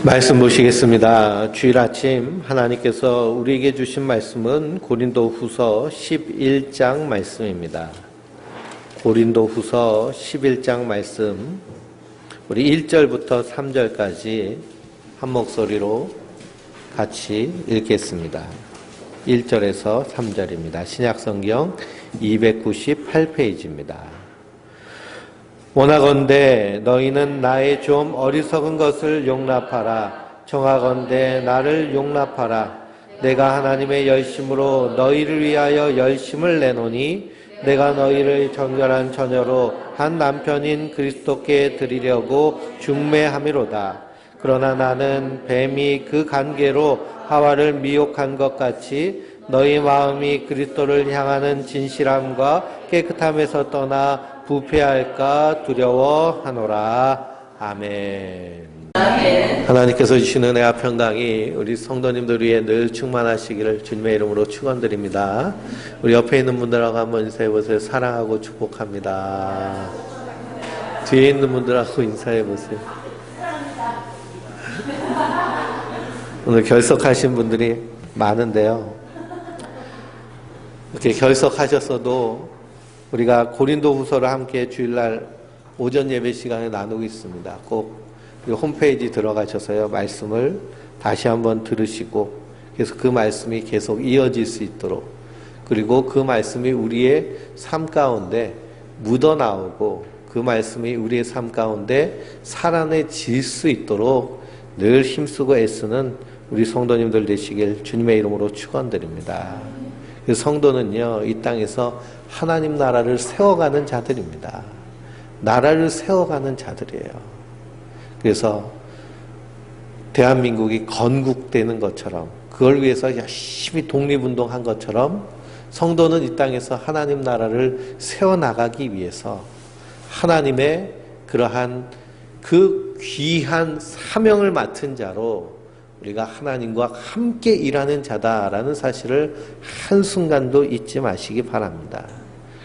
말씀 보시겠습니다. 주일 아침 하나님께서 우리에게 주신 말씀은 고린도후서 11장 말씀입니다. 고린도후서 11장 말씀, 우리 1절부터 3절까지 한 목소리로 같이 읽겠습니다. 1절에서 3절입니다. 신약성경 298페이지입니다. 원하건대 너희는 나의 좀 어리석은 것을 용납하라. 청하건대 나를 용납하라. 내가 하나님의 열심으로 너희를 위하여 열심을 내노니 내가 너희를 정결한 처녀로 한 남편인 그리스도께 드리려고 중매함이로다. 그러나 나는 뱀이 그 간계로 하와를 미혹한 것 같이 너희 마음이 그리스도를 향하는 진실함과 깨끗함에서 떠나 부패할까 두려워하노라. 아멘. 하나님께서 주시는 은혜와 평강이 우리 성도님들 위해 늘 충만하시기를 주님의 이름으로 축원드립니다. 우리 옆에 있는 분들하고 한번 인사해보세요. 사랑하고 축복합니다. 뒤에 있는 분들하고 인사해보세요. 오늘 결석하신 분들이 많은데요. 이렇게 결석하셨어도 우리가 고린도후서를 함께 주일날 오전 예배 시간에 나누고 있습니다. 꼭 홈페이지 들어가셔서요, 말씀을 다시 한번 들으시고, 그래서 그 말씀이 계속 이어질 수 있도록, 그리고 그 말씀이 우리의 삶 가운데 묻어나오고, 그 말씀이 우리의 삶 가운데 살아내질 수 있도록 늘 힘쓰고 애쓰는 우리 성도님들 되시길 주님의 이름으로 축원드립니다. 성도는요, 이 땅에서 하나님 나라를 세워가는 자들입니다. 나라를 세워가는 자들이에요. 그래서 대한민국이 건국되는 것처럼, 그걸 위해서 열심히 독립운동한 것처럼 성도는 이 땅에서 하나님 나라를 세워나가기 위해서 하나님의 그러한 그 귀한 사명을 맡은 자로 우리가 하나님과 함께 일하는 자다라는 사실을 한순간도 잊지 마시기 바랍니다.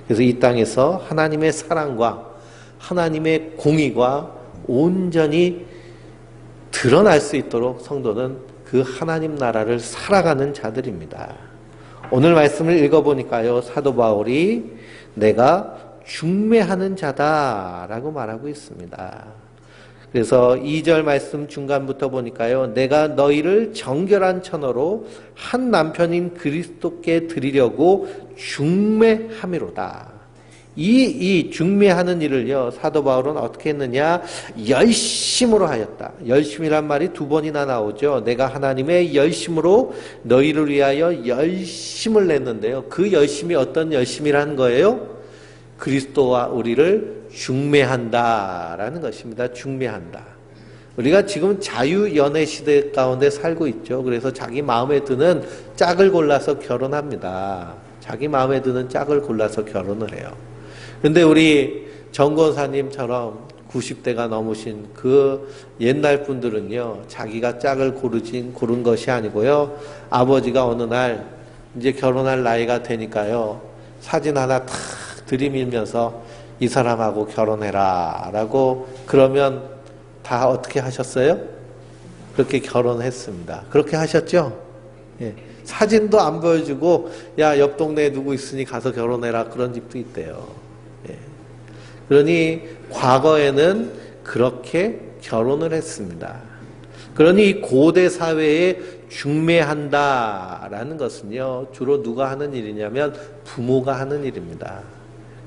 그래서 이 땅에서 하나님의 사랑과 하나님의 공의가 온전히 드러날 수 있도록 성도는 그 하나님 나라를 살아가는 자들입니다. 오늘 말씀을 읽어보니까요, 사도 바울이 내가 중매하는 자다라고 말하고 있습니다. 그래서 2절 말씀 중간부터 보니까요, 내가 너희를 정결한 처녀로 한 남편인 그리스도께 드리려고 중매함이로다. 이 중매하는 일을요, 사도 바울은 어떻게 했느냐? 열심으로 하였다. 열심이란 말이 두 번이나 나오죠. 내가 하나님의 열심으로 너희를 위하여 열심을 냈는데요. 그 열심이 어떤 열심이라는 거예요? 그리스도와 우리를 중매한다라는 것입니다. 중매한다. 우리가 지금 자유연애 시대 가운데 살고 있죠. 그래서 자기 마음에 드는 짝을 골라서 결혼합니다. 자기 마음에 드는 짝을 골라서 결혼을 해요. 그런데 우리 정권사님처럼 90대가 넘으신 그 옛날 분들은요, 자기가 짝을 고른 것이 아니고요, 아버지가 어느 날 이제 결혼할 나이가 되니까요, 사진 하나 탁 들이밀면서 이 사람하고 결혼해라 라고 그러면 다 어떻게 하셨어요? 그렇게 결혼했습니다. 그렇게 하셨죠? 예. 사진도 안 보여주고 야, 옆 동네에 누구 있으니 가서 결혼해라, 그런 집도 있대요. 예. 그러니 과거에는 그렇게 결혼을 했습니다. 그러니 이 고대 사회에 중매한다라는 것은요, 주로 누가 하는 일이냐면 부모가 하는 일입니다.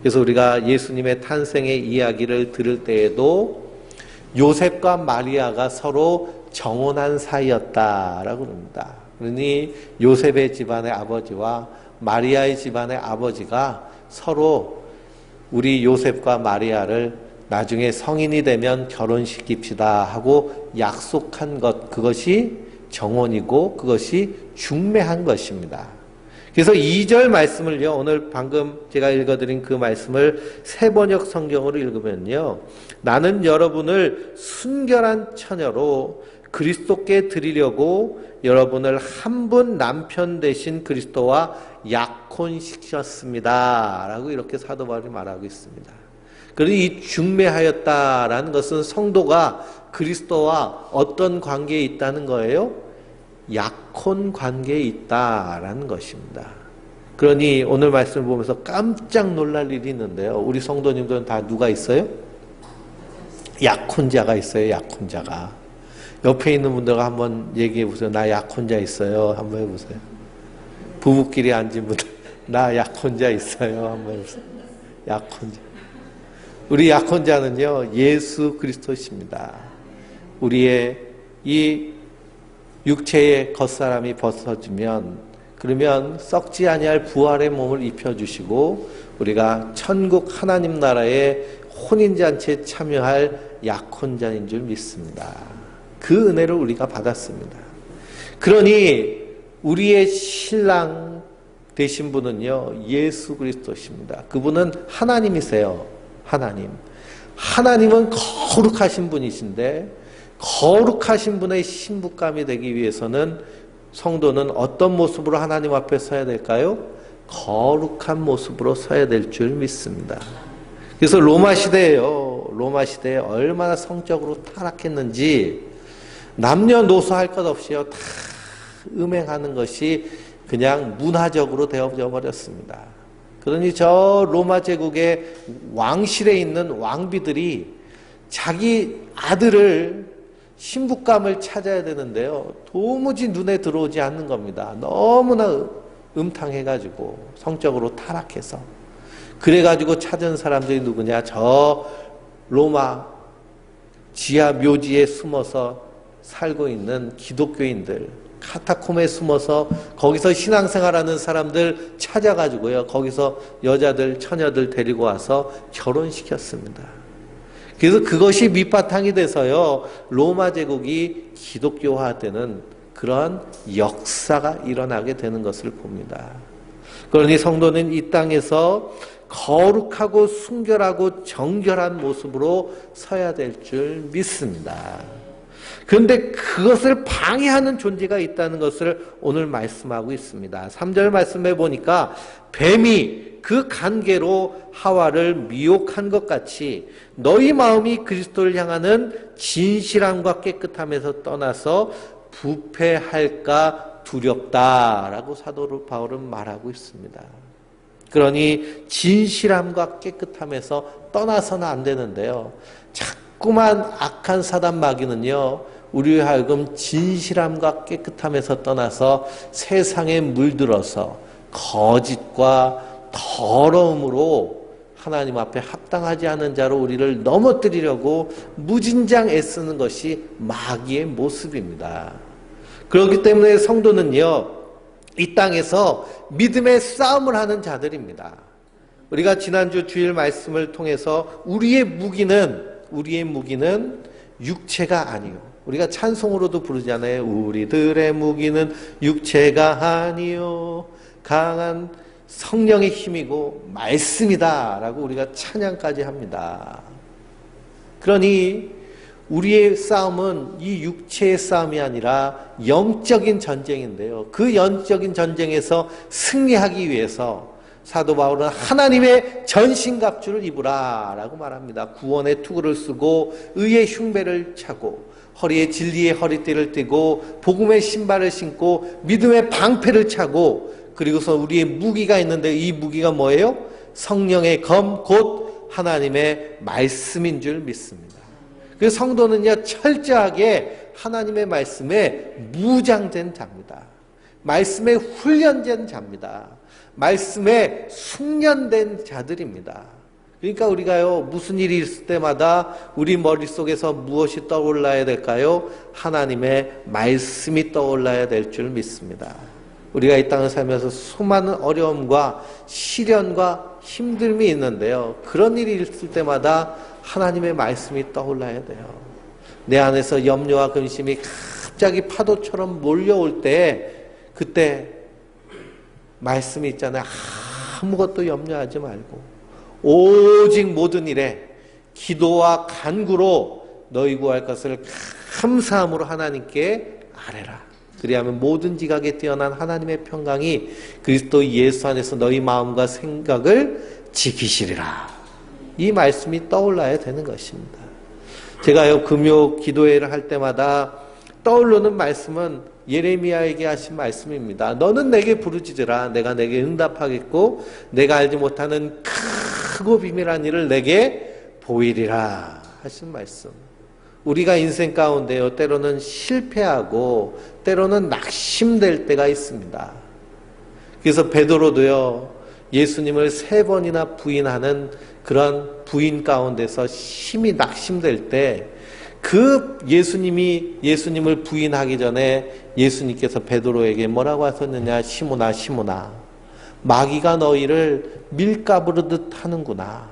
그래서 우리가 예수님의 탄생의 이야기를 들을 때에도 요셉과 마리아가 서로 정혼한 사이였다라고 합니다. 그러니 요셉의 집안의 아버지와 마리아의 집안의 아버지가 서로 우리 요셉과 마리아를 나중에 성인이 되면 결혼시킵시다 하고 약속한 것, 그것이 정혼이고 그것이 중매한 것입니다. 그래서 2절 말씀을요, 오늘 방금 제가 읽어드린 그 말씀을 새번역 성경으로 읽으면요, 나는 여러분을 순결한 처녀로 그리스도께 드리려고 여러분을 한 분 남편 되신 그리스도와 약혼시켰습니다 라고 이렇게 사도 바울이 말하고 있습니다. 그러니 이 중매하였다라는 것은 성도가 그리스도와 어떤 관계에 있다는 거예요? 약혼 관계에 있다라는 것입니다. 그러니 오늘 말씀을 보면서 깜짝 놀랄 일이 있는데요. 우리 성도님들은 다 누가 있어요? 약혼자가 있어요. 약혼자가. 옆에 있는 분들과 한번 얘기해 보세요. 나 약혼자 있어요. 한번 해보세요. 부부끼리 앉은 분들, 나 약혼자 있어요. 한번 해보세요. 약혼자. 우리 약혼자는요, 예수 그리스도십니다. 우리의 이 육체의 겉사람이 벗어지면, 그러면 썩지 아니할 부활의 몸을 입혀주시고, 우리가 천국 하나님 나라의 혼인잔치에 참여할 약혼자인 줄 믿습니다. 그 은혜를 우리가 받았습니다. 그러니 우리의 신랑 되신 분은요, 예수 그리스도십니다. 그분은 하나님이세요. 하나님. 하나님은 거룩하신 분이신데, 거룩하신 분의 신부감이 되기 위해서는 성도는 어떤 모습으로 하나님 앞에 서야 될까요? 거룩한 모습으로 서야 될 줄 믿습니다. 그래서 로마 시대에 얼마나 성적으로 타락했는지, 남녀노소 할 것 없이요, 다 음행하는 것이 그냥 문화적으로 되어져 버렸습니다. 그러니 저 로마 제국의 왕실에 있는 왕비들이 자기 아들을 신부감을 찾아야 되는데요, 도무지 눈에 들어오지 않는 겁니다. 너무나 음탕해가지고, 성적으로 타락해서. 그래가지고 찾은 사람들이 누구냐? 저 로마 지하 묘지에 숨어서 살고 있는 기독교인들, 카타콤에 숨어서 거기서 신앙생활하는 사람들 찾아가지고요, 거기서 여자들, 처녀들 데리고 와서 결혼시켰습니다. 그래서 그것이 밑바탕이 돼서요, 로마 제국이 기독교화되는 그런 역사가 일어나게 되는 것을 봅니다. 그러니 성도는 이 땅에서 거룩하고 순결하고 정결한 모습으로 서야 될 줄 믿습니다. 그런데 그것을 방해하는 존재가 있다는 것을 오늘 말씀하고 있습니다. 3절 말씀해 보니까 뱀이 그 관계로 하와를 미혹한 것 같이 너희 마음이 그리스도를 향하는 진실함과 깨끗함에서 떠나서 부패할까 두렵다라고 사도 바울은 말하고 있습니다. 그러니 진실함과 깨끗함에서 떠나서는 안 되는데요, 자꾸만 악한 사단 마귀는요, 우리 하여금 진실함과 깨끗함에서 떠나서 세상에 물들어서 거짓과 더러움으로 하나님 앞에 합당하지 않은 자로 우리를 넘어뜨리려고 무진장 애쓰는 것이 마귀의 모습입니다. 그렇기 때문에 성도는요, 이 땅에서 믿음의 싸움을 하는 자들입니다. 우리가 지난주 주일 말씀을 통해서 우리의 무기는 육체가 아니요, 우리가 찬송으로도 부르잖아요. 우리들의 무기는 육체가 아니요 강한 성령의 힘이고 말씀이다 라고 우리가 찬양까지 합니다. 그러니 우리의 싸움은 이 육체의 싸움이 아니라 영적인 전쟁인데요, 그 영적인 전쟁에서 승리하기 위해서 사도 바울은 하나님의 전신갑주를 입으라 라고 말합니다. 구원의 투구를 쓰고 의의 흉배를 차고 허리에 진리의 허리띠를 띠고 복음의 신발을 신고 믿음의 방패를 차고, 그리고서 우리의 무기가 있는데 이 무기가 뭐예요? 성령의 검 곧 하나님의 말씀인 줄 믿습니다. 그래서 성도는요, 철저하게 하나님의 말씀에 무장된 자입니다. 말씀에 훈련된 자입니다. 말씀에 숙련된 자들입니다. 그러니까 우리가요, 무슨 일이 있을 때마다 우리 머릿속에서 무엇이 떠올라야 될까요? 하나님의 말씀이 떠올라야 될 줄 믿습니다. 우리가 이 땅을 살면서 수많은 어려움과 시련과 힘듦이 있는데요, 그런 일이 있을 때마다 하나님의 말씀이 떠올라야 돼요. 내 안에서 염려와 근심이 갑자기 파도처럼 몰려올 때, 그때 말씀이 있잖아요. 아무것도 염려하지 말고 오직 모든 일에 기도와 간구로 너희 구할 것을 감사함으로 하나님께 아뢰라. 그리하면 모든 지각에 뛰어난 하나님의 평강이 그리스도 예수 안에서 너희 마음과 생각을 지키시리라. 이 말씀이 떠올라야 되는 것입니다. 제가요, 금요 기도회를 할 때마다 떠오르는 말씀은 예레미야에게 하신 말씀입니다. 너는 내게 부르짖으라. 내가 내게 응답하겠고 내가 알지 못하는 크고 비밀한 일을 내게 보이리라 하신 말씀. 우리가 인생 가운데요, 때로는 실패하고 때로는 낙심될 때가 있습니다. 그래서 베드로도요, 예수님을 3번이나 부인하는 그런 부인 가운데서 심히 낙심될 때 그 예수님을 부인하기 전에 예수님께서 베드로에게 뭐라고 하셨느냐? 시몬아, 시몬아, 마귀가 너희를 밀가부르듯 하는구나.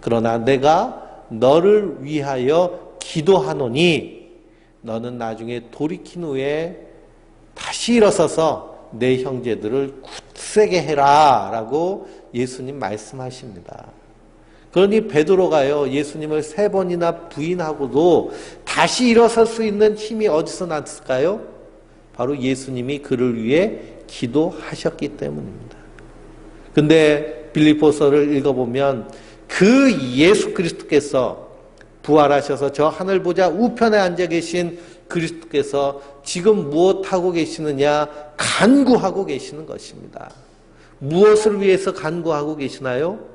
그러나 내가 너를 위하여 기도하노니 너는 나중에 돌이킨 후에 다시 일어서서 내 형제들을 굳세게 해라 라고 예수님 말씀하십니다. 그러니 베드로가요, 예수님을 3번이나 부인하고도 다시 일어설 수 있는 힘이 어디서 났을까요? 바로 예수님이 그를 위해 기도하셨기 때문입니다. 근데 빌립보서를 읽어보면 그 예수 그리스도께서 부활하셔서 저 하늘 보좌 우편에 앉아 계신 그리스도께서 지금 무엇하고 계시느냐? 간구하고 계시는 것입니다. 무엇을 위해서 간구하고 계시나요?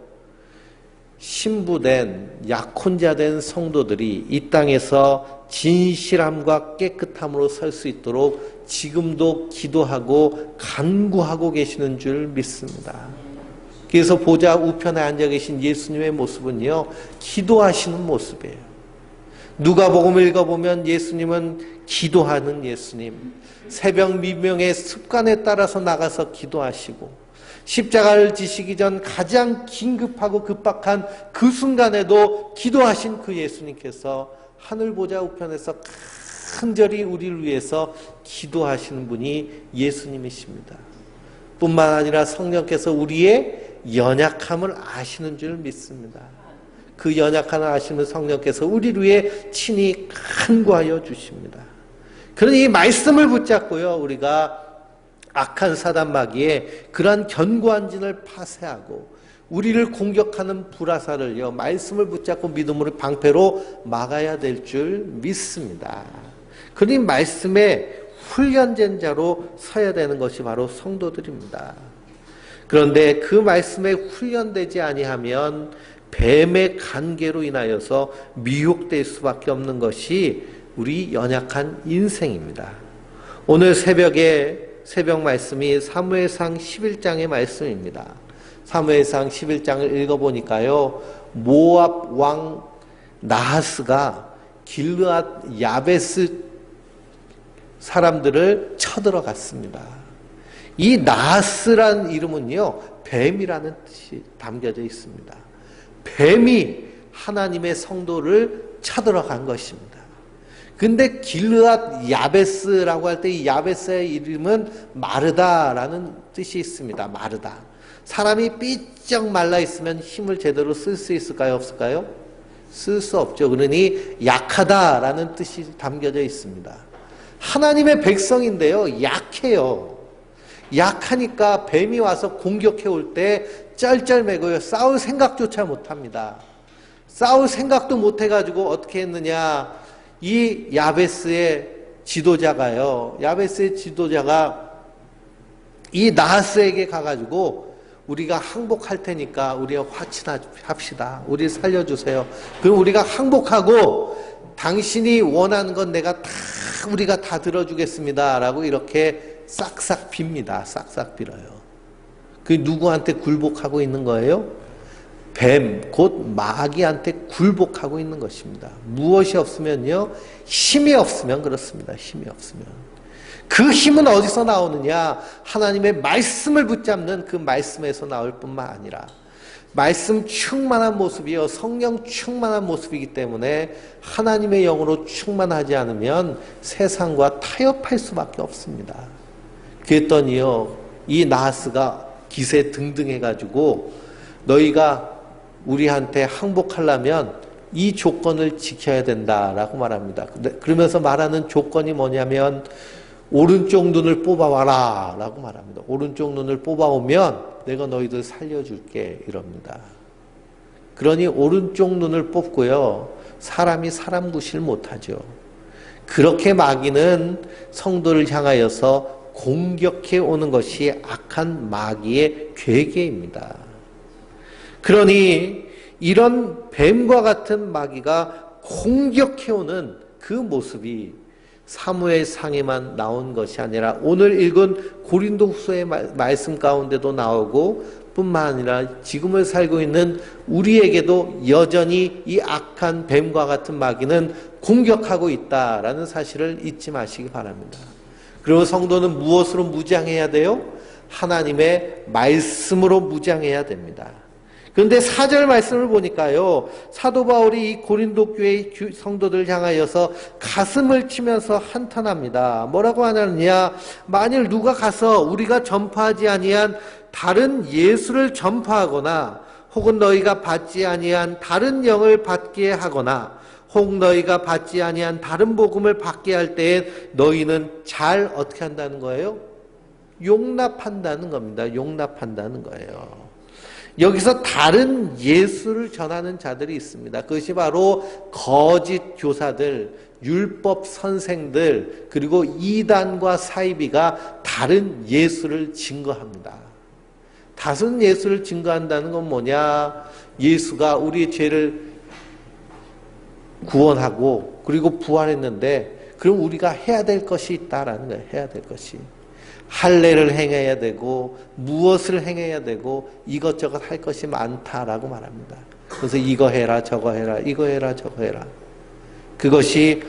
신부된 약혼자된 성도들이 이 땅에서 진실함과 깨끗함으로 설 수 있도록 지금도 기도하고 간구하고 계시는 줄 믿습니다. 그래서 보좌 우편에 앉아 계신 예수님의 모습은요, 기도하시는 모습이에요. 누가복음을 읽어보면 예수님은 기도하는 예수님, 새벽 미명의 습관에 따라서 나가서 기도하시고 십자가를 지시기 전 가장 긴급하고 급박한 그 순간에도 기도하신 그 예수님께서 하늘 보좌 우편에서 간절히 우리를 위해서 기도하시는 분이 예수님이십니다. 뿐만 아니라 성령께서 우리의 연약함을 아시는 줄 믿습니다. 그 연약함을 아시는 성령께서 우리를 위해 친히 간구하여 주십니다. 그러니 이 말씀을 붙잡고요, 우리가 악한 사단 마귀의 그러한 견고한 진을 파쇄하고 우리를 공격하는 불화살을요, 말씀을 붙잡고 믿음으로 방패로 막아야 될 줄 믿습니다. 그러니 말씀에 훈련된 자로 서야 되는 것이 바로 성도들입니다. 그런데 그 말씀에 훈련되지 아니하면 뱀의 간계로 인하여서 미혹될 수밖에 없는 것이 우리 연약한 인생입니다. 오늘 새벽 말씀이 사무엘상 11장의 말씀입니다. 사무엘상 11장을 읽어보니까요, 모압 왕 나하스가 길르앗 야베스 사람들을 쳐들어갔습니다. 이 나하스란 이름은요, 뱀이라는 뜻이 담겨져 있습니다. 뱀이 하나님의 성도를 쳐들어간 것입니다. 근데 길르앗 야베스라고 할 때 이 야베스의 이름은 마르다라는 뜻이 있습니다. 마르다. 사람이 삐쩍 말라 있으면 힘을 제대로 쓸 수 있을까요? 없을까요? 쓸 수 없죠. 그러니 약하다라는 뜻이 담겨져 있습니다. 하나님의 백성인데요, 약해요. 약하니까 뱀이 와서 공격해 올 때 쩔쩔매고요, 싸울 생각조차 못합니다. 싸울 생각도 못해가지고 어떻게 했느냐, 이 야베스의 지도자가 이 나하스에게 가가지고 우리가 항복할 테니까 우리가 화친합시다. 우리 살려주세요. 그럼 우리가 항복하고 당신이 원하는 건 우리가 다 들어주겠습니다. 라고 이렇게 싹싹 빕니다. 싹싹 빌어요. 그 누구한테 굴복하고 있는 거예요? 뱀, 곧 마귀한테 굴복하고 있는 것입니다. 무엇이 없으면요, 힘이 없으면 그렇습니다. 힘이 없으면. 그 힘은 어디서 나오느냐? 하나님의 말씀을 붙잡는 그 말씀에서 나올 뿐만 아니라 말씀 충만한 모습이요, 성령 충만한 모습이기 때문에 하나님의 영으로 충만하지 않으면 세상과 타협할 수밖에 없습니다. 그랬더니요, 이 나하스가 기세 등등해가지고 너희가 우리한테 항복하려면 이 조건을 지켜야 된다라고 말합니다. 그러면서 말하는 조건이 뭐냐면 오른쪽 눈을 뽑아와라 라고 말합니다. 오른쪽 눈을 뽑아오면 내가 너희들 살려줄게 이럽니다. 그러니 오른쪽 눈을 뽑고요, 사람이 사람 구실 못하죠. 그렇게 마귀는 성도를 향하여서 공격해 오는 것이 악한 마귀의 괴계입니다. 그러니 이런 뱀과 같은 마귀가 공격해 오는 그 모습이 사무엘상에만 나온 것이 아니라 오늘 읽은 고린도후서의 말씀 가운데도 나오고 뿐만 아니라 지금을 살고 있는 우리에게도 여전히 이 악한 뱀과 같은 마귀는 공격하고 있다라는 사실을 잊지 마시기 바랍니다. 그리고 성도는 무엇으로 무장해야 돼요? 하나님의 말씀으로 무장해야 됩니다. 그런데 4절 말씀을 보니까요, 사도 바울이 이 고린도 교회 성도들 향하여서 가슴을 치면서 한탄합니다. 뭐라고 하느냐? 만일 누가 가서 우리가 전파하지 아니한 다른 예수를 전파하거나 혹은 너희가 받지 아니한 다른 영을 받게 하거나 혹 너희가 받지 아니한 다른 복음을 받게 할 때에 너희는 잘 어떻게 한다는 거예요? 용납한다는 겁니다. 용납한다는 거예요. 여기서 다른 예수를 전하는 자들이 있습니다. 그것이 바로 거짓 교사들, 율법 선생들, 그리고 이단과 사이비가 다른 예수를 증거합니다. 다른 예수를 증거한다는 건 뭐냐? 예수가 우리의 죄를 구원하고 그리고 부활했는데 그럼 우리가 해야 될 것이 있다라는 거예요. 해야 될 것이. 할례를 행해야 되고 무엇을 행해야 되고 이것저것 할 것이 많다라고 말합니다. 그래서 이거 해라 저거 해라 이거 해라 저거 해라. 그것이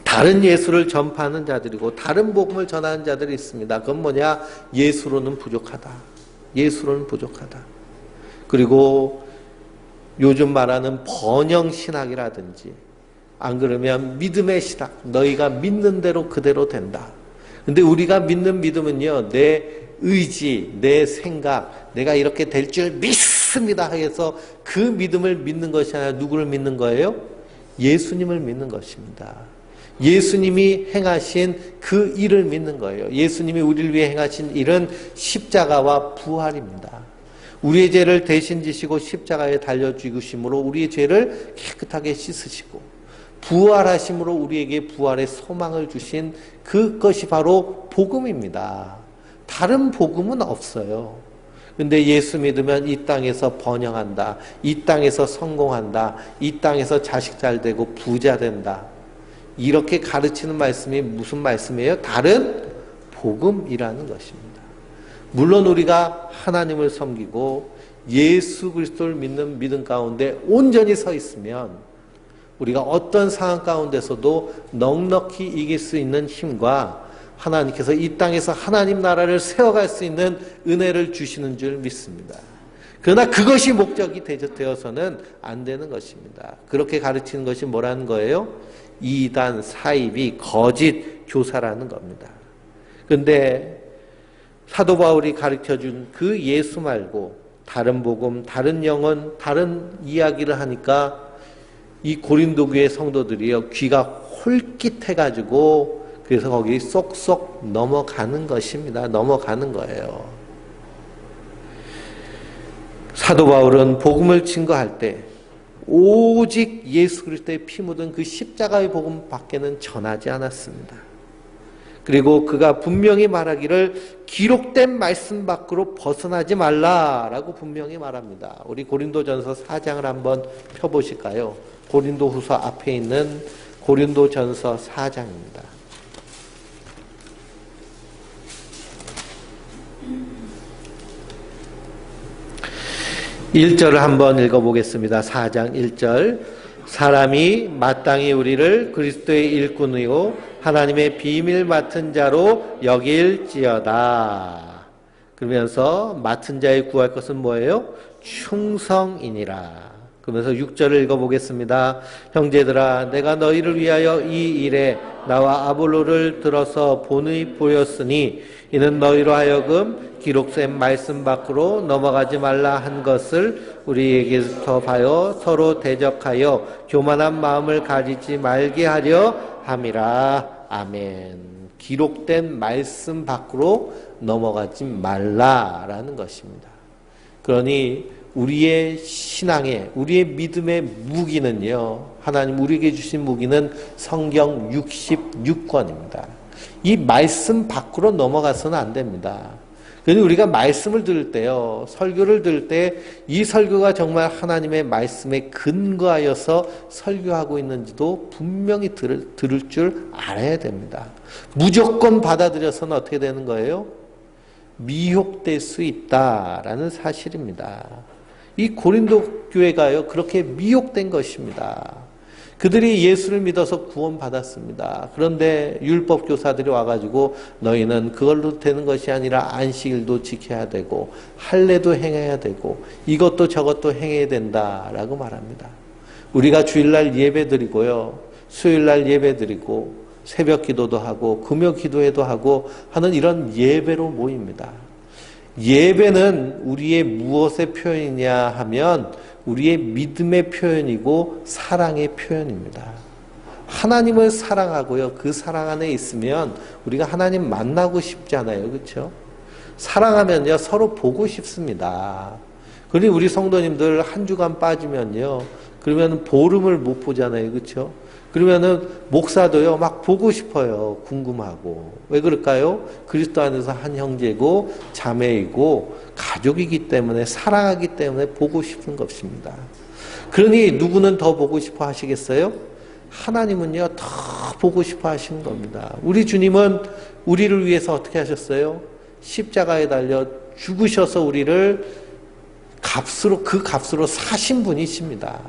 다른 예수를 전파하는 자들이고 다른 복음을 전하는 자들이 있습니다. 그건 뭐냐? 예수로는 부족하다. 예수로는 부족하다. 그리고 요즘 말하는 번영신학이라든지 안 그러면 믿음의 신학, 너희가 믿는 대로 그대로 된다. 근데 우리가 믿는 믿음은요, 내 의지, 내 생각, 내가 이렇게 될 줄 믿습니다 해서 그 믿음을 믿는 것이 아니라 누구를 믿는 거예요? 예수님을 믿는 것입니다. 예수님이 행하신 그 일을 믿는 거예요. 예수님이 우리를 위해 행하신 일은 십자가와 부활입니다. 우리의 죄를 대신 지시고 십자가에 달려 죽으심으로 우리의 죄를 깨끗하게 씻으시고 부활하심으로 우리에게 부활의 소망을 주신 그것이 바로 복음입니다. 다른 복음은 없어요. 근데 예수 믿으면 이 땅에서 번영한다. 이 땅에서 성공한다. 이 땅에서 자식 잘 되고 부자 된다. 이렇게 가르치는 말씀이 무슨 말씀이에요? 다른 복음이라는 것입니다. 물론 우리가 하나님을 섬기고 예수 그리스도를 믿는 믿음 가운데 온전히 서 있으면 우리가 어떤 상황 가운데서도 넉넉히 이길 수 있는 힘과 하나님께서 이 땅에서 하나님 나라를 세워갈 수 있는 은혜를 주시는 줄 믿습니다. 그러나 그것이 목적이 되어서는 안 되는 것입니다. 그렇게 가르치는 것이 뭐라는 거예요? 이단, 사이비, 거짓 교사라는 겁니다. 그런데 사도 바울이 가르쳐준 그 예수 말고 다른 복음, 다른 영혼, 다른 이야기를 하니까 이 고린도 교회 성도들이요, 귀가 홀깃해가지고 그래서 거기 쏙쏙 넘어가는 것입니다. 넘어가는 거예요. 사도 바울은 복음을 증거할 때 오직 예수 그리스도의 피 묻은 그 십자가의 복음 밖에는 전하지 않았습니다. 그리고 그가 분명히 말하기를 기록된 말씀 밖으로 벗어나지 말라라고 분명히 말합니다. 우리 고린도전서 4장을 한번 펴보실까요? 고린도후서 앞에 있는 고린도전서 4장입니다. 1절을 한번 읽어보겠습니다. 4장 1절. 사람이 마땅히 우리를 그리스도의 일꾼이요 하나님의 비밀 맡은 자로 여길지어다. 그러면서 맡은 자의 구할 것은 뭐예요? 충성이니라. 그러면서 6절을 읽어보겠습니다. 형제들아, 내가 너희를 위하여 이 일에 나와 아볼로를 들어서 본의 보였으니 이는 너희로 하여금 기록된 말씀 밖으로 넘어가지 말라 한 것을 우리에게서 봐요 서로 대적하여 교만한 마음을 가지지 말게 하려 함이라. 아멘. 기록된 말씀 밖으로 넘어가지 말라라는 것입니다. 그러니 우리의 신앙의, 우리의 믿음의 무기는요, 하나님 우리에게 주신 무기는 성경 66권입니다. 이 말씀 밖으로 넘어가서는 안 됩니다. 그런데 우리가 말씀을 들을 때요, 설교를 들을 때 이 설교가 정말 하나님의 말씀에 근거하여서 설교하고 있는지도 분명히 들을 줄 알아야 됩니다. 무조건 받아들여서는 어떻게 되는 거예요? 미혹될 수 있다라는 사실입니다. 이 고린도 교회가요, 그렇게 미혹된 것입니다. 그들이 예수를 믿어서 구원받았습니다. 그런데 율법 교사들이 와가지고 너희는 그걸로 되는 것이 아니라 안식일도 지켜야 되고 할례도 행해야 되고 이것도 저것도 행해야 된다라고 말합니다. 우리가 주일날 예배드리고요, 수요일날 예배드리고 새벽 기도도 하고 금요 기도회도 하고 하는 이런 예배로 모입니다. 예배는 우리의 무엇의 표현이냐 하면 우리의 믿음의 표현이고 사랑의 표현입니다. 하나님을 사랑하고요, 그 사랑 안에 있으면 우리가 하나님 만나고 싶잖아요. 그렇죠? 사랑하면요, 서로 보고 싶습니다. 그러니 우리 성도님들 한 주간 빠지면요, 그러면 보름을 못 보잖아요. 그렇죠? 그러면은 목사도요, 막 보고 싶어요. 궁금하고. 왜 그럴까요? 그리스도 안에서 한 형제고 자매이고 가족이기 때문에, 사랑하기 때문에 보고 싶은 것입니다. 그러니 누구는 더 보고 싶어 하시겠어요? 하나님은요, 더 보고 싶어 하시는 겁니다. 우리 주님은 우리를 위해서 어떻게 하셨어요? 십자가에 달려 죽으셔서 우리를 그 값으로 사신 분이십니다.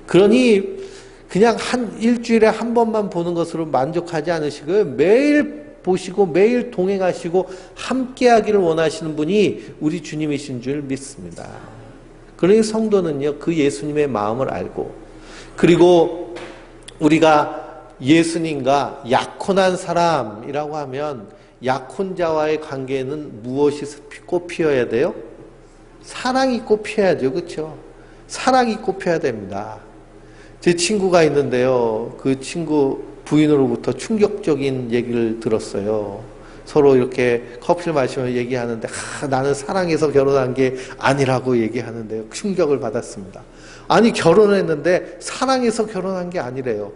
그러니 그냥 일주일에 한 번만 보는 것으로 만족하지 않으시고요, 매일 보시고 매일 동행하시고 함께하기를 원하시는 분이 우리 주님이신 줄 믿습니다. 그러니 성도는요, 그 예수님의 마음을 알고, 그리고 우리가 예수님과 약혼한 사람이라고 하면 약혼자와의 관계에는 무엇이 꽃 피어야 돼요? 사랑이 꽃 피어야죠. 그렇죠? 사랑이 꽃 피어야 됩니다. 제 친구가 있는데요, 그 친구 부인으로부터 충격적인 얘기를 들었어요. 서로 이렇게 커피를 마시면서 얘기하는데 나는 사랑해서 결혼한 게 아니라고 얘기하는데요, 충격을 받았습니다. 아니, 결혼했는데 사랑해서 결혼한 게 아니래요.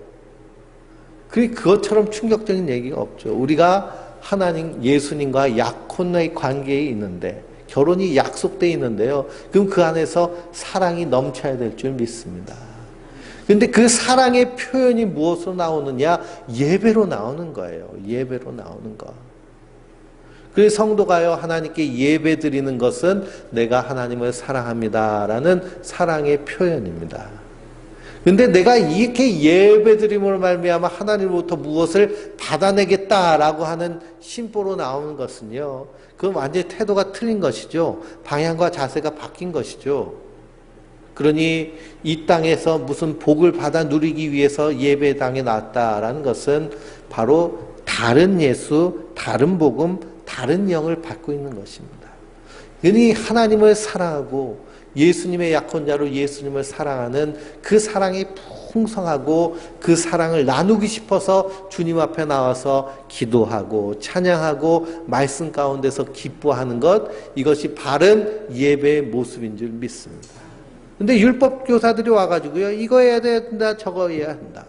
그것처럼 충격적인 얘기가 없죠. 우리가 하나님 예수님과 약혼의 관계에 있는데, 결혼이 약속되어 있는데요, 그럼 그 안에서 사랑이 넘쳐야 될 줄 믿습니다. 그런데 그 사랑의 표현이 무엇으로 나오느냐? 예배로 나오는 거예요. 예배로 나오는 거. 그래서 성도가요, 하나님께 예배 드리는 것은 내가 하나님을 사랑합니다라는 사랑의 표현입니다. 그런데 내가 이렇게 예배 드림으로 말미암아 하나님으로부터 무엇을 받아내겠다라고 하는 심보로 나오는 것은요, 그건 완전히 태도가 틀린 것이죠. 방향과 자세가 바뀐 것이죠. 그러니 이 땅에서 무슨 복을 받아 누리기 위해서 예배당에 나왔다라는 것은 바로 다른 예수, 다른 복음, 다른 영을 받고 있는 것입니다. 그러니 하나님을 사랑하고 예수님의 약혼자로 예수님을 사랑하는 그 사랑이 풍성하고 그 사랑을 나누기 싶어서 주님 앞에 나와서 기도하고 찬양하고 말씀 가운데서 기뻐하는 것, 이것이 바른 예배의 모습인 줄 믿습니다. 근데 율법 교사들이 와가지고요, 이거 해야 된다, 저거 해야 한다.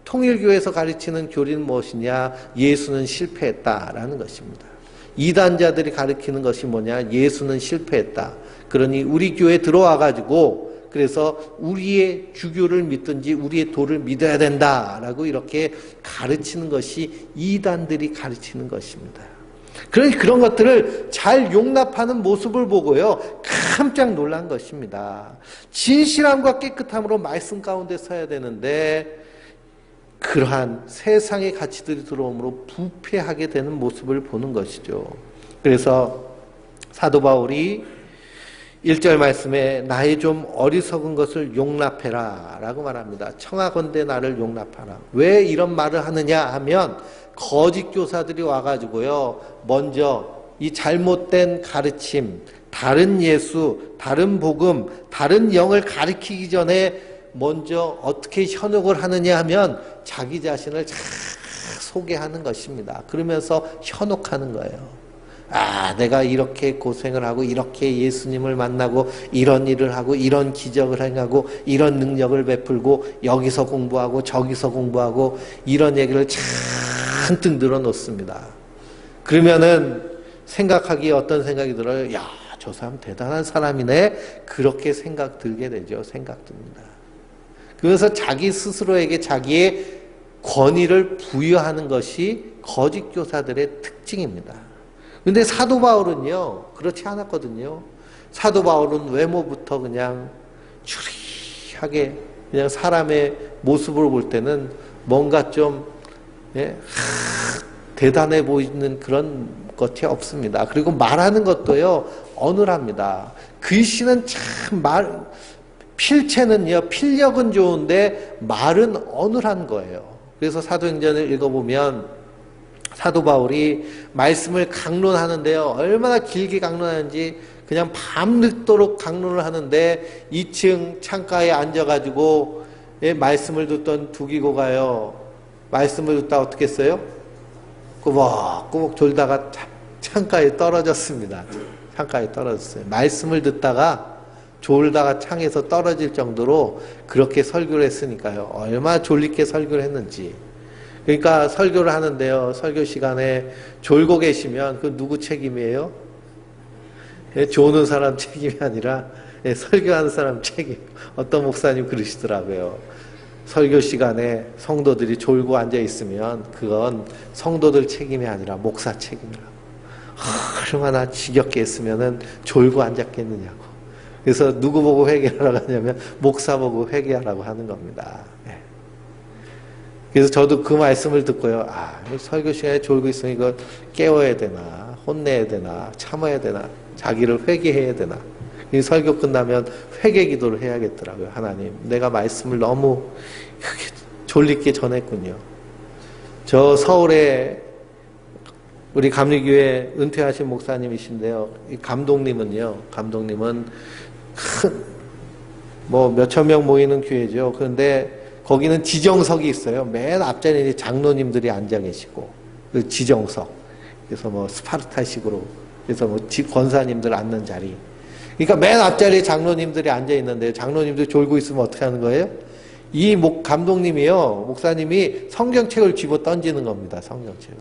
통일교에서 가르치는 교리는 무엇이냐? 예수는 실패했다라는 것입니다. 이단자들이 가르치는 것이 뭐냐? 예수는 실패했다. 그러니 우리 교회에 들어와가지고 그래서 우리의 주교를 믿든지 우리의 도를 믿어야 된다라고 이렇게 가르치는 것이 이단들이 가르치는 것입니다. 그러니 그런 것들을 잘 용납하는 모습을 보고요, 깜짝 놀란 것입니다. 진실함과 깨끗함으로 말씀 가운데 서야 되는데 그러한 세상의 가치들이 들어오므로 부패하게 되는 모습을 보는 것이죠. 그래서 사도 바울이 1절 말씀에 나의 좀 어리석은 것을 용납해라 라고 말합니다. 청하건대 나를 용납하라. 왜 이런 말을 하느냐 하면 거짓 교사들이 와가지고요, 먼저 이 잘못된 가르침, 다른 예수, 다른 복음, 다른 영을 가르치기 전에 먼저 어떻게 현혹을 하느냐 하면 자기 자신을 잘 소개하는 것입니다. 그러면서 현혹하는 거예요. 아, 내가 이렇게 고생을 하고 이렇게 예수님을 만나고 이런 일을 하고 이런 기적을 행하고 이런 능력을 베풀고 여기서 공부하고 저기서 공부하고 이런 얘기를 잔뜩 늘어놓습니다. 그러면은 생각하기에 어떤 생각이 들어요? 야, 저 사람 대단한 사람이네. 그렇게 생각 들게 되죠. 생각 듭니다. 그래서 자기 스스로에게 자기의 권위를 부여하는 것이 거짓 교사들의 특징입니다. 근데 사도 바울은요, 그렇지 않았거든요. 사도 바울은 외모부터 그냥 추리하게 그냥 사람의 모습을 볼 때는 뭔가 좀 대단해 보이는 그런 것이 없습니다. 그리고 말하는 것도요, 어눌합니다. 글씨는 참 필체는요, 필력은 좋은데 말은 어눌한 거예요. 그래서 사도행전을 읽어보면 사도 바울이 말씀을 강론하는데요, 얼마나 길게 강론하는지 그냥 밤늦도록 강론을 하는데 2층 창가에 앉아가지고 말씀을 듣던 두기고가요, 말씀을 듣다 어떻게 했어요? 꾸벅꾸벅 졸다가 창가에 떨어졌습니다. 창가에 떨어졌어요. 말씀을 듣다가 졸다가 창에서 떨어질 정도로 그렇게 설교를 했으니까요. 얼마나 졸리게 설교를 했는지. 그러니까 설교를 하는데요, 설교 시간에 졸고 계시면 그 누구 책임이에요? 조는 사람 책임이 아니라 설교하는 사람 책임. 어떤 목사님 그러시더라고요. 설교 시간에 성도들이 졸고 앉아 있으면 그건 성도들 책임이 아니라 목사 책임이라고. 얼마나 지겹게 했으면은 졸고 앉았겠느냐고. 그래서 누구 보고 회개하라고 하냐면 목사 보고 회개하라고 하는 겁니다. 그래서 저도 그 말씀을 듣고요, 아, 설교 시간에 졸고 있으니 이거 깨워야 되나, 혼내야 되나, 참아야 되나, 자기를 회개해야 되나. 설교 끝나면 회개 기도를 해야겠더라고요. 하나님, 내가 말씀을 너무 졸리게 전했군요. 저 서울에 우리 감리교회 은퇴하신 목사님이신데요, 이 감독님은 큰 뭐 몇천 명 모이는 교회죠. 그런데 거기는 지정석이 있어요. 맨 앞자리에 장로님들이 앉아 계시고, 그 지정석. 그래서 뭐 스파르타식으로, 그래서 뭐 권사님들 앉는 자리. 그러니까 맨 앞자리에 장로님들이 앉아 있는데, 장로님들 졸고 있으면 어떻게 하는 거예요? 이 감독님이요, 목사님이 성경책을 집어 던지는 겁니다. 성경책을.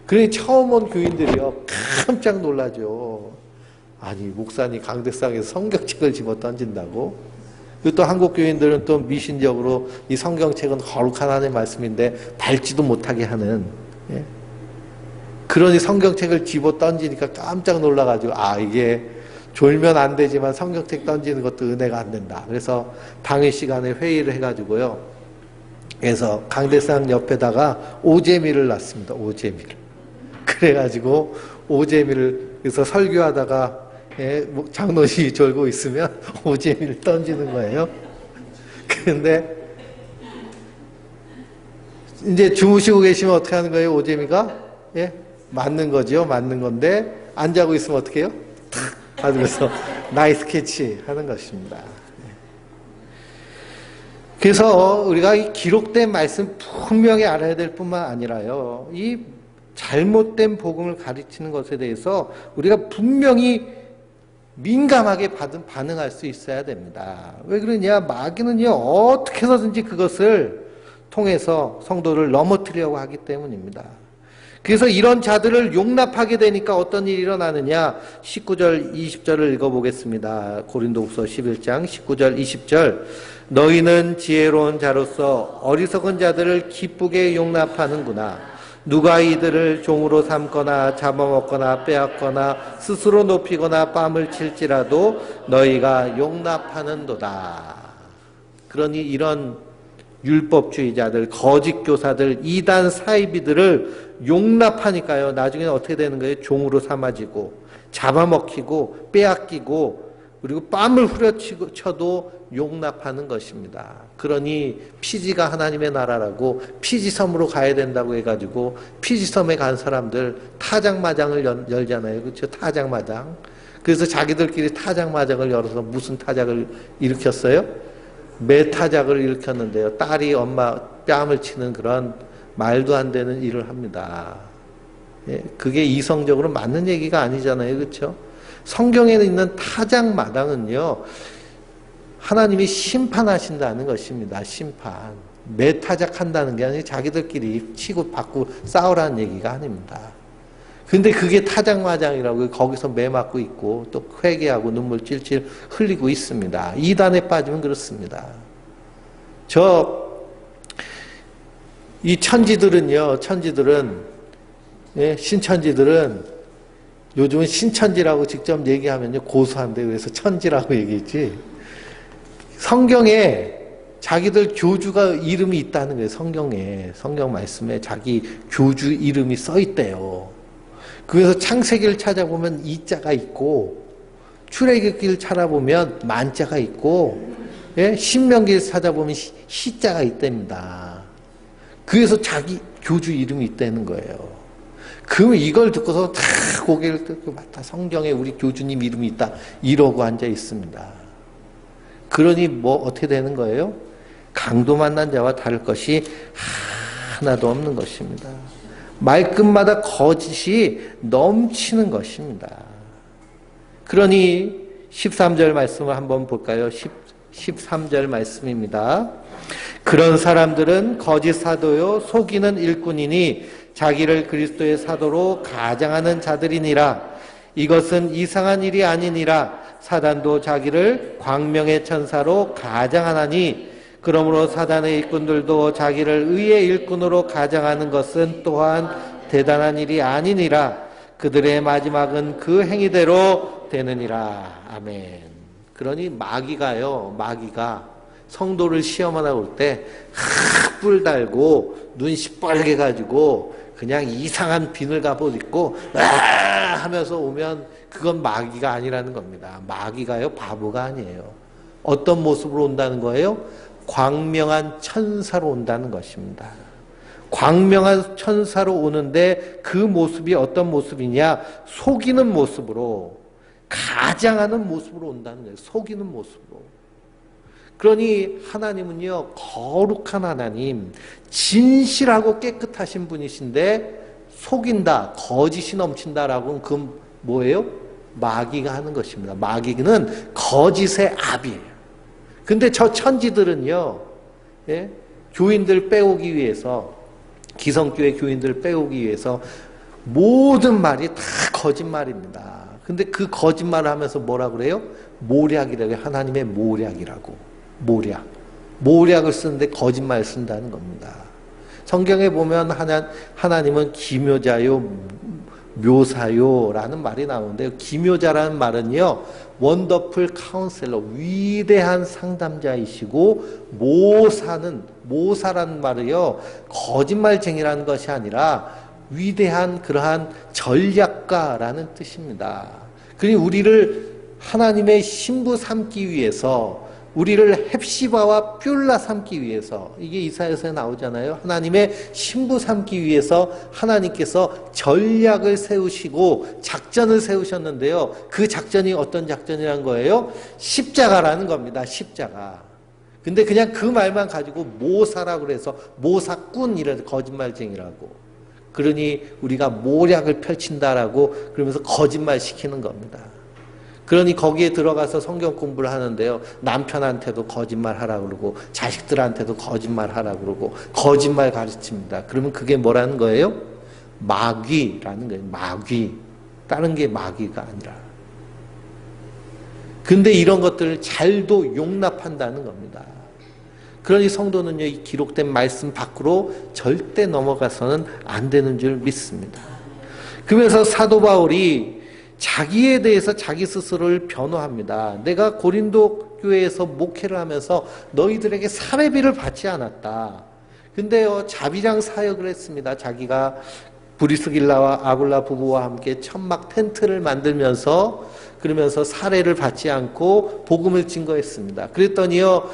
그러니 처음 온 교인들이요, 깜짝 놀라죠. 아니, 목사님 강대상에서 성경책을 집어 던진다고? 그리고 또 한국 교인들은 또 미신적으로 이 성경책은 거룩한 하나님의 말씀인데 밟지도 못하게 하는, 그러니 성경책을 집어 던지니까 깜짝 놀라가지고, 아, 이게 졸면 안 되지만 성경책 던지는 것도 은혜가 안 된다. 그래서 당일 시간에 회의를 해가지고요, 그래서 강대상 옆에다가 오재미를 놨습니다. 오재미를. 그래가지고 오재미를, 그래서 설교하다가 장로님이 졸고 있으면 오재미를 던지는 거예요. 그런데 이제 주무시고 계시면 어떻게 하는 거예요? 오재미가 맞는 거죠. 맞는 건데 안 자고 있으면 어떻게 해요? 탁 받으면서 나이스 캐치 하는 것입니다. 그래서 우리가 이 기록된 말씀 분명히 알아야 될 뿐만 아니라요, 이 잘못된 복음을 가르치는 것에 대해서 우리가 분명히 민감하게 반응할 수 있어야 됩니다. 왜 그러냐? 마귀는요, 어떻게 해서든지 그것을 통해서 성도를 넘어뜨리려고 하기 때문입니다. 그래서 이런 자들을 용납하게 되니까 어떤 일이 일어나느냐? 19절, 20절을 읽어보겠습니다. 고린도후서 11장 19절, 20절. 너희는 지혜로운 자로서 어리석은 자들을 기쁘게 용납하는구나. 누가 이들을 종으로 삼거나 잡아먹거나 빼앗거나 스스로 높이거나 뺨을 칠지라도 너희가 용납하는도다. 그러니 이런 율법주의자들, 거짓 교사들, 이단 사이비들을 용납하니까요, 나중에 어떻게 되는 거예요? 종으로 삼아지고 잡아먹히고 빼앗기고 그리고 뺨을 후려쳐도 용납하는 것입니다. 그러니 피지가 하나님의 나라라고 피지섬으로 가야 된다고 해가지고 피지섬에 간 사람들 타작마장을 열잖아요. 그렇죠? 타작마장. 그래서 자기들끼리 타작마장을 열어서 무슨 타작을 일으켰어요? 매타작을 일으켰는데요. 딸이 엄마 뺨을 치는 그런 말도 안 되는 일을 합니다. 예, 그게 이성적으로 맞는 얘기가 아니잖아요. 그렇죠? 성경에 있는 타작마당은요. 하나님이 심판하신다는 것입니다. 심판. 매타작한다는 게 아니라 자기들끼리 치고 받고 싸우라는 얘기가 아닙니다. 근데 그게 타작마당이라고 거기서 매 맞고 있고 또 회개하고 눈물 찔찔 흘리고 있습니다. 이단에 빠지면 그렇습니다. 이 천지들은 예, 신천지들은 요즘은 신천지라고 직접 얘기하면요 고소한데 그래서 천지라고 얘기했지. 성경에 자기들 교주가 이름이 있다는 거예요. 성경 말씀에 자기 교주 이름이 써 있대요. 그래서 창세기를 찾아보면 이자가 있고 출애굽기를 찾아보면 만자가 있고 예? 신명기를 찾아보면 시자가 있답니다. 그래서 자기 교주 이름이 있다는 거예요. 그러면 이걸 듣고서 다 고개를 끄고 맞다. 성경에 우리 교주님 이름이 있다. 이러고 앉아 있습니다. 그러니 뭐 어떻게 되는 거예요? 강도 만난 자와 다를 것이 하나도 없는 것입니다. 말끝마다 거짓이 넘치는 것입니다. 그러니 13절 말씀을 한번 볼까요? 13절 말씀입니다. 그런 사람들은 거짓 사도요 속이는 일꾼이니 자기를 그리스도의 사도로 가장하는 자들이니라. 이것은 이상한 일이 아니니라. 사단도 자기를 광명의 천사로 가장하나니 그러므로 사단의 일꾼들도 자기를 의의 일꾼으로 가장하는 것은 또한 대단한 일이 아니니라. 그들의 마지막은 그 행위대로 되느니라. 아멘. 그러니 마귀가 성도를 시험하다 올 때 뿔 달고 눈 시뻘게 가지고 그냥 이상한 비늘 갑옷 입고 하면서 오면 그건 마귀가 아니라는 겁니다. 마귀가요 바보가 아니에요. 어떤 모습으로 온다는 거예요? 광명한 천사로 온다는 것입니다. 광명한 천사로 오는데 그 모습이 어떤 모습이냐? 속이는 모습으로, 가장하는 모습으로 온다는 거예요. 속이는 모습으로. 그러니 하나님은요 거룩한 하나님, 진실하고 깨끗하신 분이신데 속인다, 거짓이 넘친다라고는 그 뭐예요? 마귀가 하는 것입니다. 마귀는 거짓의 압이에요. 근데 저 천지들은요, 예? 교인들 빼오기 위해서, 기성교회 교인들 빼오기 위해서 모든 말이 다 거짓말입니다. 근데 그 거짓말을 하면서 뭐라 그래요? 모략이라고 해요. 하나님의 모략이라고. 모략을 쓰는데 거짓말 쓴다는 겁니다. 성경에 보면 하나님은 기묘자요, 묘사요라는 말이 나오는데요. 기묘자라는 말은요, 원더풀 카운셀러, 위대한 상담자이시고, 모사라는 말은요, 거짓말쟁이라는 것이 아니라 위대한 그러한 전략가라는 뜻입니다. 그러니 우리를 하나님의 신부 삼기 위해서, 우리를 헵시바와 뷸라 삼기 위해서, 이게 이사야서에 나오잖아요. 하나님의 신부 삼기 위해서 하나님께서 전략을 세우시고 작전을 세우셨는데요. 그 작전이 어떤 작전이란 거예요? 십자가라는 겁니다. 십자가. 근데 그냥 그 말만 가지고 모사라고 그래서 모사꾼 이런 거짓말쟁이라고. 그러니 우리가 모략을 펼친다라고 그러면서 거짓말 시키는 겁니다. 그러니 거기에 들어가서 성경 공부를 하는데요. 남편한테도 거짓말 하라고 그러고 자식들한테도 거짓말 하라고 그러고 거짓말 가르칩니다. 그러면 그게 뭐라는 거예요? 마귀라는 거예요. 마귀. 다른 게 마귀가 아니라. 근데 이런 것들을 잘도 용납한다는 겁니다. 그러니 성도는요, 이 기록된 말씀 밖으로 절대 넘어가서는 안 되는 줄 믿습니다. 그러면서 사도 바울이 자기에 대해서 자기 스스로를 변호합니다. 내가 고린도 교회에서 목회를 하면서 너희들에게 사례비를 받지 않았다. 근데요, 자비랑 사역을 했습니다. 자기가 브리스길라와 아굴라 부부와 함께 천막 텐트를 만들면서 그러면서 사례를 받지 않고 복음을 증거했습니다. 그랬더니요,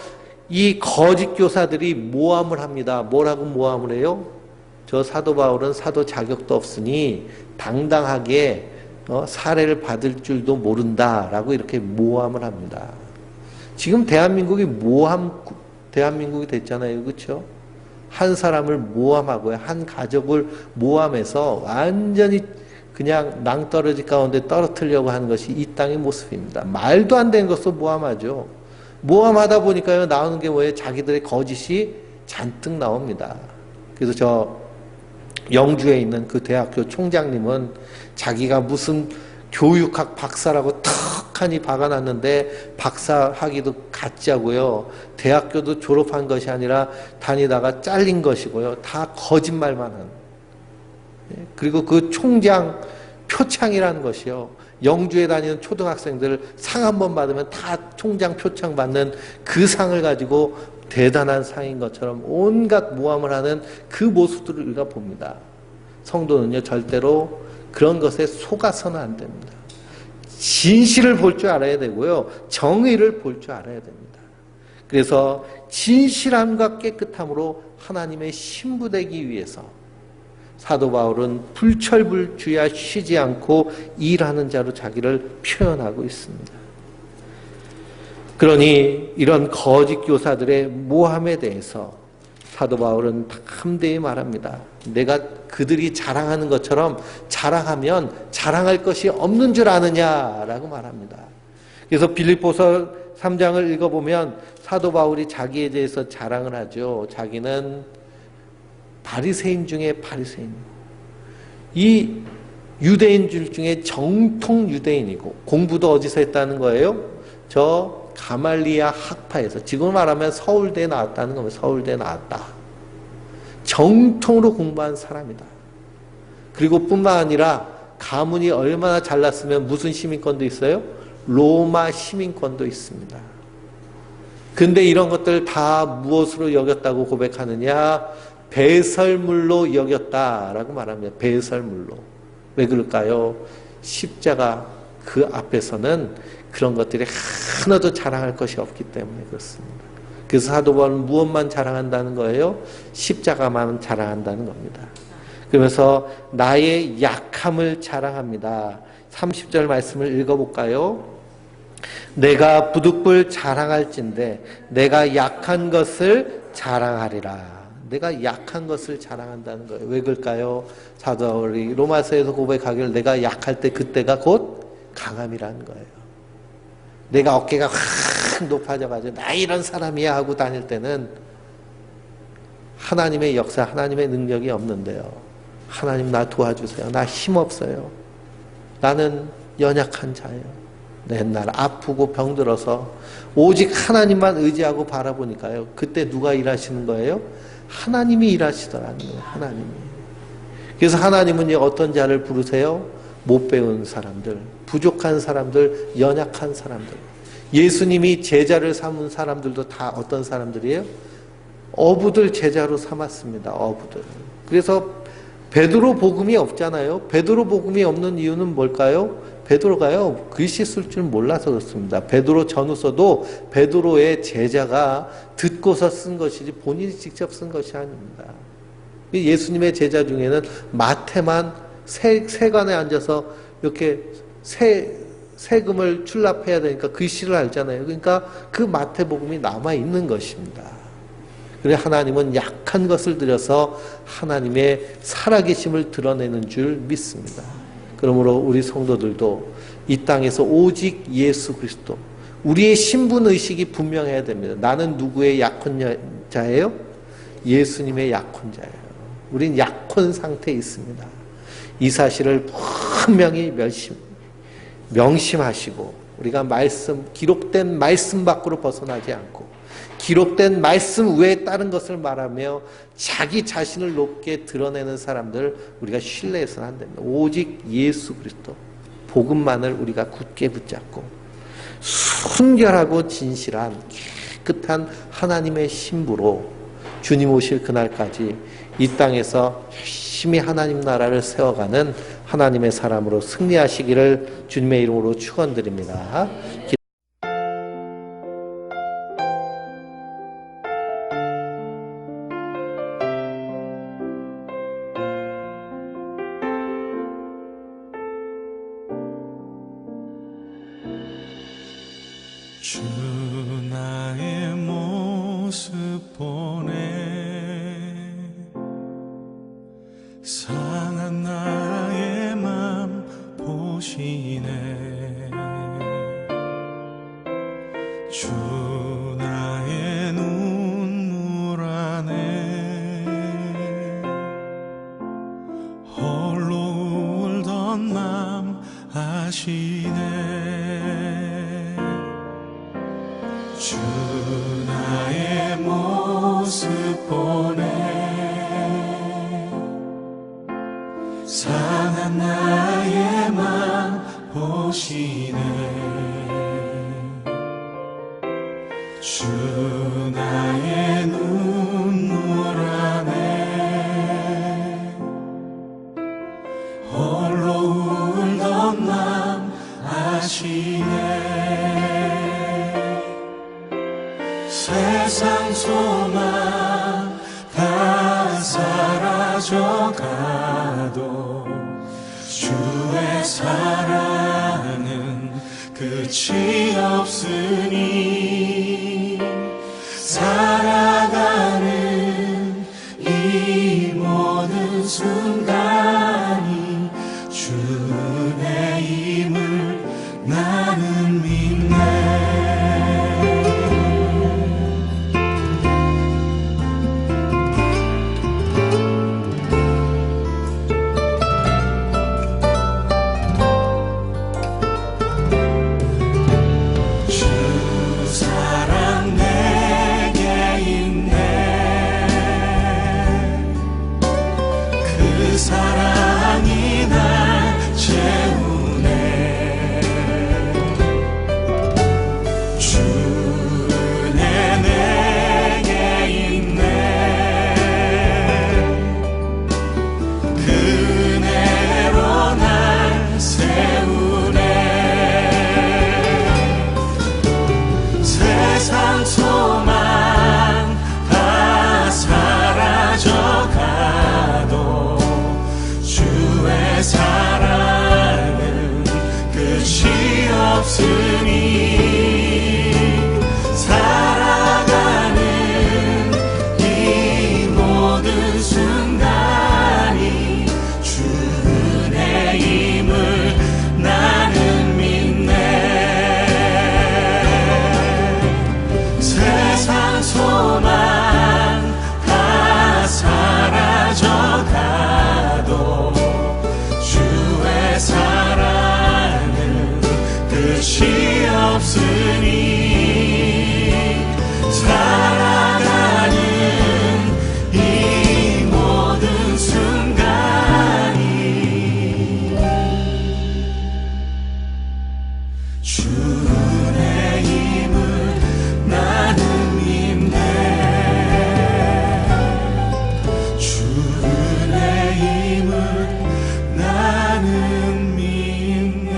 이 거짓 교사들이 모함을 합니다. 뭐라고 모함을 해요? 저 사도 바울은 사도 자격도 없으니 당당하게 사례를 받을 줄도 모른다라고 이렇게 모함을 합니다. 지금 대한민국이 대한민국이 됐잖아요. 그렇죠? 한 사람을 모함하고요. 한 가족을 모함해서 완전히 그냥 낭떠러지 가운데 떨어뜨리려고 하는 것이 이 땅의 모습입니다. 말도 안 되는 것을 모함하죠. 모함하다 보니까요, 나오는 게 뭐예요? 자기들의 거짓이 잔뜩 나옵니다. 그래서 저 영주에 있는 그 대학교 총장님은 자기가 무슨 교육학 박사라고 턱하니 박아놨는데 박사학위도 가짜고요. 대학교도 졸업한 것이 아니라 다니다가 잘린 것이고요. 다 거짓말만 하는. 그리고 그 총장 표창이라는 것이요. 영주에 다니는 초등학생들 상 한 번 받으면 다 총장 표창 받는 그 상을 가지고 대단한 상인 것처럼 온갖 모함을 하는 그 모습들을 우리가 봅니다. 성도는요, 절대로 그런 것에 속아서는 안 됩니다. 진실을 볼 줄 알아야 되고요, 정의를 볼 줄 알아야 됩니다. 그래서 진실함과 깨끗함으로 하나님의 신부 되기 위해서 사도 바울은 불철불주야 쉬지 않고 일하는 자로 자기를 표현하고 있습니다. 그러니 이런 거짓 교사들의 모함에 대해서 사도 바울은 담대히 말합니다. 내가 그들이 자랑하는 것처럼 자랑하면 자랑할 것이 없는 줄 아느냐라고 말합니다. 그래서 빌립보서 3장을 읽어보면 사도 바울이 자기에 대해서 자랑을 하죠. 자기는 바리새인 중에 바리새인. 이 유대인들 중에 정통 유대인이고 공부도 어디서 했다는 거예요? 저 가말리아 학파에서. 지금 말하면 서울대에 나왔다는 겁니다. 서울대에 나왔다. 정통으로 공부한 사람이다. 그리고 뿐만 아니라 가문이 얼마나 잘났으면 무슨 시민권도 있어요? 로마 시민권도 있습니다. 근데 이런 것들 다 무엇으로 여겼다고 고백하느냐? 배설물로 여겼다라고 말합니다. 배설물로. 왜 그럴까요? 십자가 그 앞에서는 그런 것들이 하나도 자랑할 것이 없기 때문에 그렇습니다. 그래서 사도 바울은 무엇만 자랑한다는 거예요? 십자가만 자랑한다는 겁니다. 그러면서 나의 약함을 자랑합니다. 30절 말씀을 읽어볼까요? 내가 부득불 자랑할진대 내가 약한 것을 자랑하리라. 내가 약한 것을 자랑한다는 거예요. 왜 그럴까요? 사도 바울이 로마서에서 고백하기를 내가 약할 때 그때가 곧 강함이라는 거예요. 내가 어깨가 확 높아져가지고 나 이런 사람이야 하고 다닐 때는 하나님의 역사, 하나님의 능력이 없는데요. 하나님 나 도와주세요. 나 힘없어요. 나는 연약한 자예요. 맨날 아프고 병들어서 오직 하나님만 의지하고 바라보니까요. 그때 누가 일하시는 거예요? 하나님이 일하시더라는 거예요. 하나님이. 그래서 하나님은 어떤 자를 부르세요? 못 배운 사람들, 부족한 사람들, 연약한 사람들. 예수님이 제자를 삼은 사람들도 다 어떤 사람들이에요? 어부들 제자로 삼았습니다. 어부들. 그래서 베드로 복음이 없잖아요. 베드로 복음이 없는 이유는 뭘까요? 베드로가요, 글씨 쓸 줄 몰라서 그렇습니다. 베드로 전후서도 베드로의 제자가 듣고서 쓴 것이지 본인이 직접 쓴 것이 아닙니다. 예수님의 제자 중에는 마태만 세관에 앉아서 이렇게 세금을 출납해야 되니까 글씨를 알잖아요. 그러니까 그 마태복음이 남아있는 것입니다. 그래 하나님은 약한 것을 들여서 하나님의 살아계심을 드러내는 줄 믿습니다. 그러므로 우리 성도들도 이 땅에서 오직 예수 그리스도, 우리의 신분의식이 분명해야 됩니다. 나는 누구의 약혼자예요? 예수님의 약혼자예요. 우린 약혼 상태에 있습니다. 이 사실을 분명히 명심하시고 우리가 기록된 말씀 밖으로 벗어나지 않고 기록된 말씀 외에 다른 것을 말하며 자기 자신을 높게 드러내는 사람들 우리가 신뢰해서는 안 됩니다. 오직 예수 그리스도 복음만을 우리가 굳게 붙잡고 순결하고 진실한 깨끗한 하나님의 신부로 주님 오실 그날까지 이 땅에서 열심히 하나님 나라를 세워가는 하나님의 사람으로 승리하시기를 주님의 이름으로 축원드립니다. 주 나의 모습 보네 울던 맘 아시네. 주 나의 모습 보네. 상한 나의 맘 보시네. 주 나의 눈물 안에 홀로 울던 맘 아시네. 세상 소망 다 사라져가도 주의 사랑은 끝이 없으니 살아가는 이 모든 순간이 주 은혜임을 나는 믿네. 사랑이 날 채우네. 주 은혜 내게 있네. 그 은혜로 날 세우네. 세상 소망 다 사라져가도 주의 사랑은 끝이 없으니 살아가는 이 모든 순간이 주 은혜임을 나는 믿네. 세상 소망 다 사라져가도 주의 사랑은 끝이 없으니 살아가는 이 모든 순간이 주 은혜임을 나는 믿네. 주 은혜임을 나는 믿네.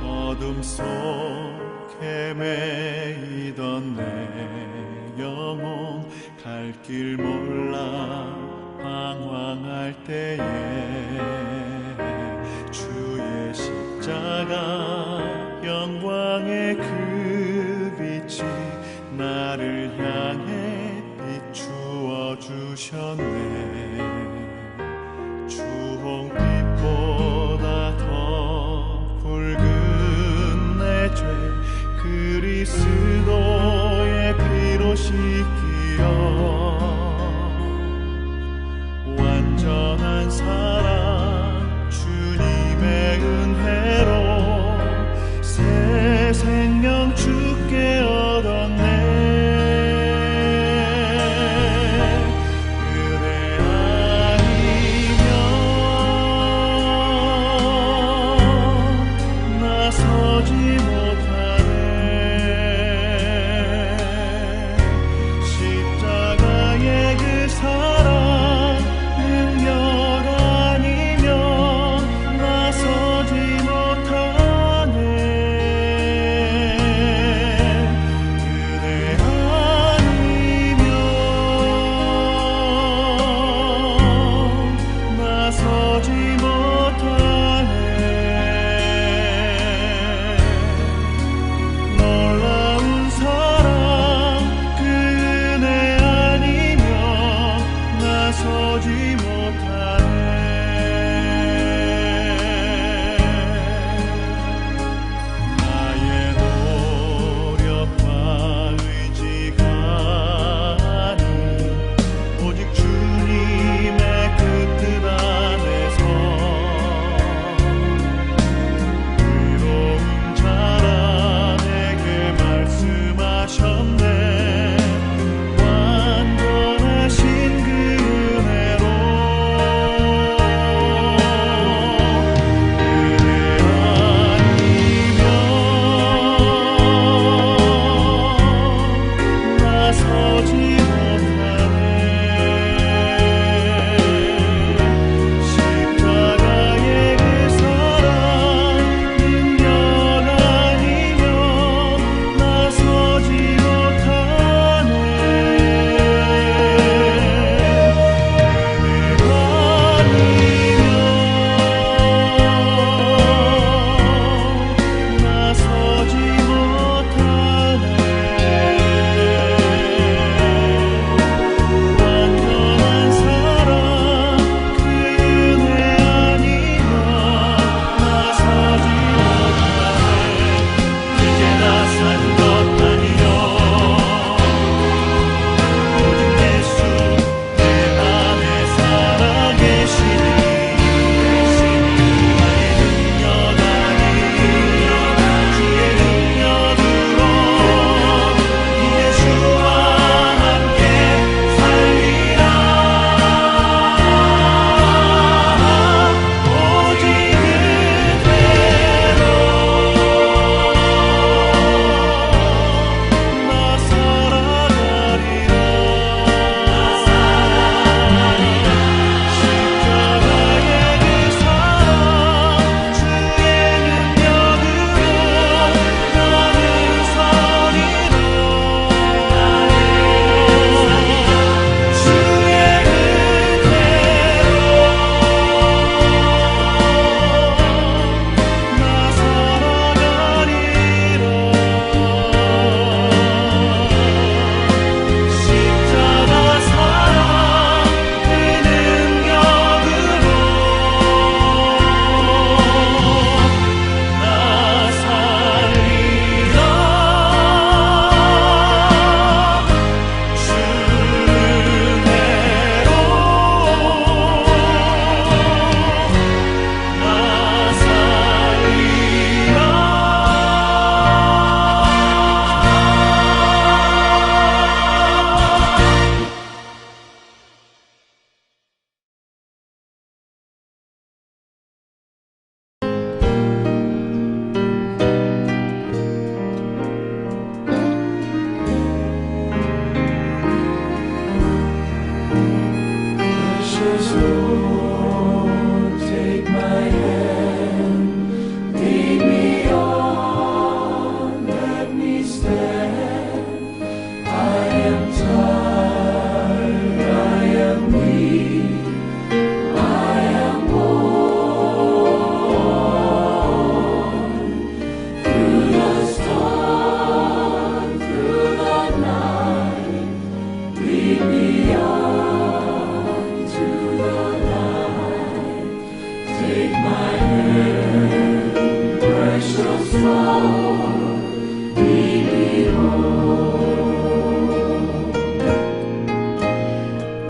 어둠 속에 매이던 내 영혼 갈 길 몰라 방황할 때에 주의 십자가 영광의 그 빛이 나를 향해 비추어 주셨네. 주홍빛보다 더 붉은 내 죄 그리스도의 피로 씻기어 완전한 사랑 주님의 은혜로 새 생명 주께 얻었네. 그대 아니면 나서지 못하네. 십자가의 그 사랑 능력 아니면 나서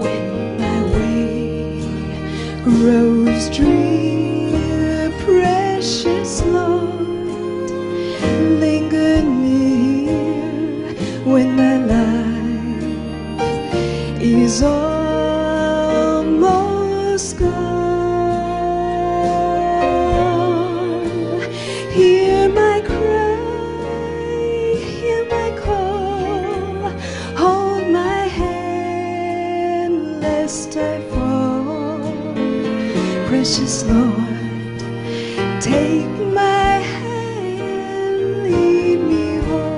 When my way grows drear, precious Lord, linger near when my life is almost gone. Hear my cry, hear my call, hold my hand lest I fall. Precious Lord, take my hand, lead me home.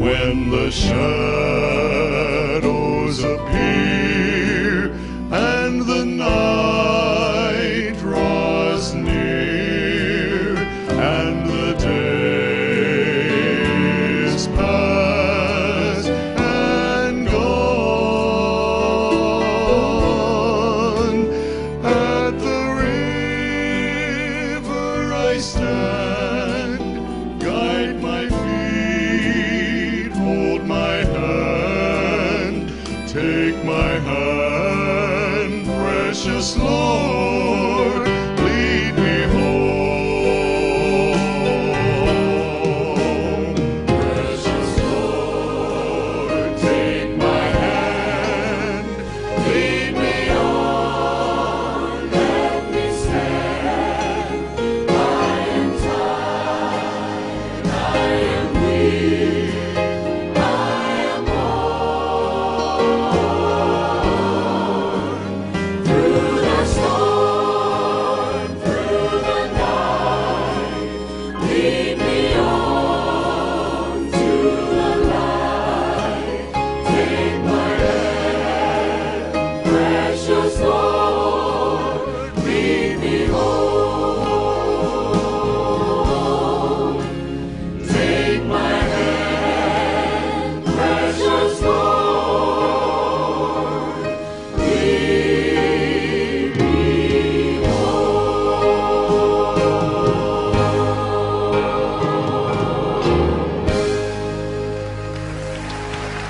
When the shadows appear and the night draws near and the days pass and gone, at the river I stand, guide my feet, hold my hand, take my hand, precious Lord.